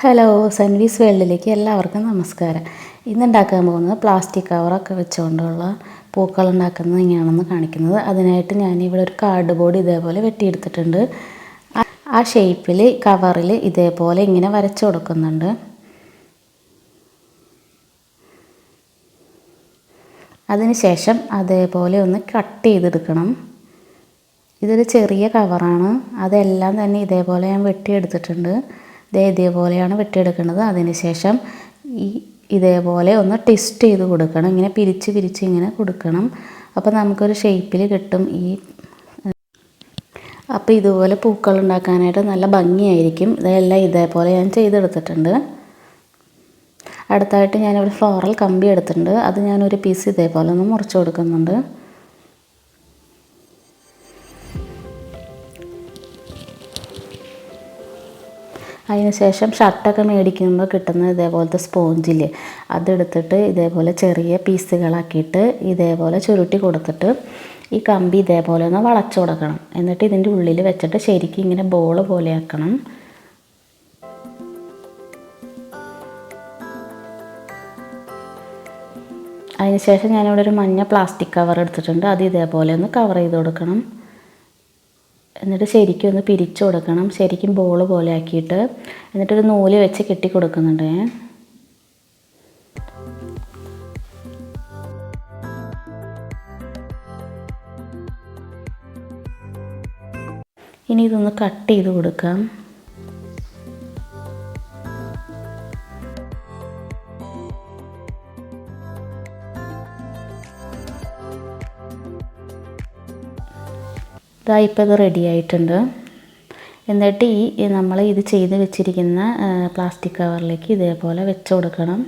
Hello, സൻവീസ് വേൾഡിലേക്ക് എല്ലാവർക്കും നമസ്കാരം. ഇന്നുണ്ടാക്കാൻ പോകുന്നത് പ്ലാസ്റ്റിക് കവറൊക്കെ വെച്ചുകൊണ്ടുള്ള പൂക്കൾ ഉണ്ടാക്കുന്നത് എങ്ങനെയാണെന്ന് കാണിക്കുന്നത്. അതിനായിട്ട് ഞാനിവിടെ ഒരു കാർഡ് ബോർഡ് ഇതേപോലെ വെട്ടിയെടുത്തിട്ടുണ്ട്. ആ ഷേപ്പിൽ കവറിൽ ഇതേപോലെ ഇങ്ങനെ വരച്ചു കൊടുക്കുന്നുണ്ട്. അതിനുശേഷം അതേപോലെ ഒന്ന് കട്ട് ചെയ്തെടുക്കണം. ഇതൊരു ചെറിയ കവറാണ്. അതെല്ലാം തന്നെ ഇതേപോലെ ഞാൻ വെട്ടിയെടുത്തിട്ടുണ്ട്. ഇതേപോലെയാണ് വെട്ടിയെടുക്കുന്നത്. അതിനുശേഷം ഇതേപോലെ ഒന്ന് ട്വിസ്റ്റ് ചെയ്ത് കൊടുക്കണം. ഇങ്ങനെ പിരിച്ച് ഇങ്ങനെ കൊടുക്കണം. അപ്പോൾ നമുക്കൊരു ഷേപ്പിൽ കിട്ടും. അപ്പോൾ ഇതുപോലെ പൂക്കൾ ഉണ്ടാക്കാനായിട്ട് നല്ല ഭംഗിയായിരിക്കും. ഇതെല്ലാം ഇതേപോലെ ഞാൻ ചെയ്തെടുത്തിട്ടുണ്ട്. അടുത്തായിട്ട് ഞാനിവിടെ ഫ്ലോറൽ കമ്പി എടുത്തിട്ടുണ്ട്. അത് ഞാനൊരു പീസ് ഇതേപോലെ ഒന്ന് മുറിച്ച് കൊടുക്കുന്നുണ്ട്. അതിനുശേഷം ഷർട്ടൊക്കെ മേടിക്കുമ്പോൾ കിട്ടുന്ന ഇതേപോലത്തെ സ്പോഞ്ചിൽ അതെടുത്തിട്ട് ഇതേപോലെ ചെറിയ പീസുകളാക്കിയിട്ട് ഇതേപോലെ ചുരുട്ടി കൊടുത്തിട്ട് ഈ കമ്പി ഇതേപോലെ ഒന്ന് വളച്ചു കൊടുക്കണം. എന്നിട്ട് ഇതിൻ്റെ ഉള്ളിൽ വെച്ചിട്ട് ശരിക്കും ഇങ്ങനെ ബോൾ പോലെ ആക്കണം. അതിനുശേഷം ഞാനിവിടെ ഒരു മഞ്ഞ പ്ലാസ്റ്റിക് കവർ എടുത്തിട്ടുണ്ട്. അത് ഇതേപോലെ ഒന്ന് കവർ ചെയ്ത് കൊടുക്കണം. എന്നിട്ട് ശരിക്കും ഒന്ന് പിരിച്ചു കൊടുക്കണം. ശരിക്കും ബോൾ പോലെ ആക്കിയിട്ട് എന്നിട്ടൊരു നൂല് വെച്ച് കെട്ടി കൊടുക്കുന്നുണ്ട് ഞാൻ. ഇനി ഇതൊന്ന് കട്ട് ചെയ്ത് കൊടുക്കാം. ഇപ്പോൾ ഇത് റെഡി ആയിട്ടുണ്ട്. എന്നിട്ട് നമ്മൾ ഇത് ചെയ്ത് വെച്ചിരിക്കുന്ന പ്ലാസ്റ്റിക് കവറിലേക്ക് ഇതേപോലെ വെച്ച് കൊടുക്കണം.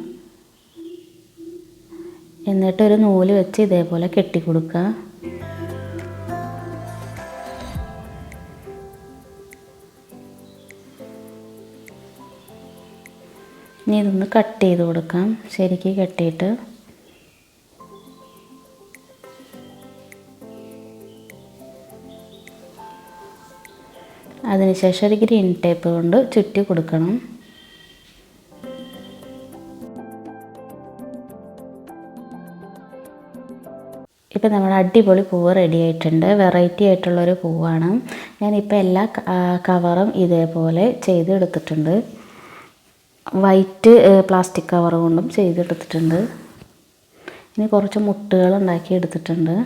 എന്നിട്ടൊരു നൂല് വെച്ച് ഇതേപോലെ കെട്ടി കൊടുക്കുക. ഇനി ഇതൊന്ന് കട്ട് ചെയ്ത് കൊടുക്കാം. ശരിക്ക് കെട്ടിയിട്ട് അതിനുശേഷം ഒരു ഗ്രീൻ ടേപ്പ് കൊണ്ട് ചുറ്റി കൊടുക്കണം. ഇപ്പം നമ്മുടെ അടിപൊളി പൂവ് റെഡി ആയിട്ടുണ്ട്. വെറൈറ്റി ആയിട്ടുള്ളൊരു പൂവാണ്. ഞാനിപ്പോൾ എല്ലാ കവറും ഇതേപോലെ ചെയ്തെടുത്തിട്ടുണ്ട്. വൈറ്റ് പ്ലാസ്റ്റിക് കവർ കൊണ്ടും ചെയ്തെടുത്തിട്ടുണ്ട്. ഇനി കുറച്ച് മുട്ടുകൾ ഉണ്ടാക്കി എടുത്തിട്ടുണ്ട്.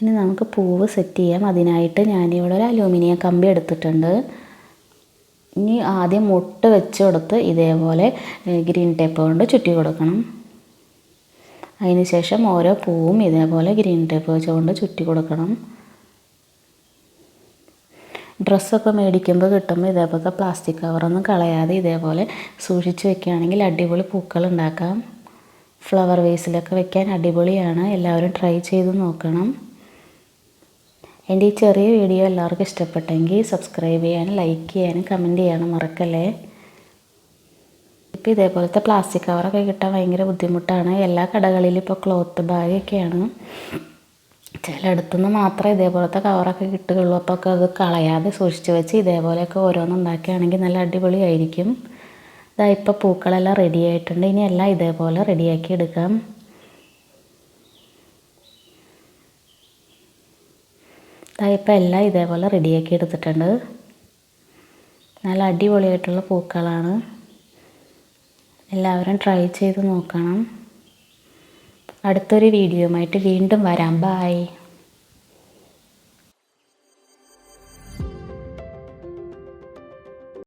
ഇനി നമുക്ക് പൂവ് സെറ്റ് ചെയ്യാം. അതിനായിട്ട് ഞാനിവിടെ ഒരു അലൂമിനിയം കമ്പി എടുത്തിട്ടുണ്ട്. ഇനി ആദ്യം മുട്ട് വെച്ച് കൊടുത്ത് ഇതേപോലെ ഗ്രീൻ ടേപ്പ് കൊണ്ട് ചുറ്റി കൊടുക്കണം. അതിനുശേഷം ഓരോ പൂവും ഇതേപോലെ ഗ്രീൻ ടേപ്പ് വെച്ചുകൊണ്ട് ചുറ്റി കൊടുക്കണം. ഡ്രസ്സൊക്കെ മേടിക്കുമ്പോൾ കിട്ടുമ്പോൾ ഇതേപോലത്തെ പ്ലാസ്റ്റിക് കവറൊന്നും കളയാതെ ഇതേപോലെ സൂക്ഷിച്ച് വെക്കുകയാണെങ്കിൽ അടിപൊളി പൂക്കൾ ഉണ്ടാക്കാം. ഫ്ലവർ വേസിലൊക്കെ വെക്കാൻ അടിപൊളിയാണ്. എല്ലാവരും ട്രൈ ചെയ്ത് നോക്കണം. എൻ്റെ ഈ ചെറിയ വീഡിയോ എല്ലാവർക്കും ഇഷ്ടപ്പെട്ടെങ്കിൽ സബ്സ്ക്രൈബ് ചെയ്യാനും ലൈക്ക് ചെയ്യാനും കമൻറ്റ് ചെയ്യാനും മറക്കല്ലേ. ഇപ്പോൾ ഇതേപോലത്തെ പ്ലാസ്റ്റിക് കവറൊക്കെ കിട്ടാൻ ഭയങ്കര ബുദ്ധിമുട്ടാണ്. എല്ലാ കടകളിലും ഇപ്പോൾ ക്ലോത്ത് ബാഗൊക്കെയാണ്. ചിലയിടത്തുനിന്ന് മാത്രമേ ഇതേപോലത്തെ കവറൊക്കെ കിട്ടുകയുള്ളൂ. അപ്പോൾ ഒക്കെ അത് കളയാതെ സൂക്ഷിച്ച് വെച്ച് ഇതേപോലെയൊക്കെ ഓരോന്നുണ്ടാക്കുകയാണെങ്കിൽ നല്ല അടിപൊളിയായിരിക്കും. ഇപ്പോൾ പൂക്കളെല്ലാം റെഡി ആയിട്ടുണ്ട്. ഇനി എല്ലാം ഇതേപോലെ റെഡിയാക്കി എടുക്കാം. ഇപ്പോൾ എല്ലാം ഇതേപോലെ റെഡിയാക്കി എടുത്തിട്ടുണ്ട്. നല്ല അടിപൊളിയായിട്ടുള്ള പൂക്കളാണ്. എല്ലാവരും ട്രൈ ചെയ്ത് നോക്കണം. അടുത്തൊരു വീഡിയോയുമായിട്ട് വീണ്ടും വരാം. ബൈ.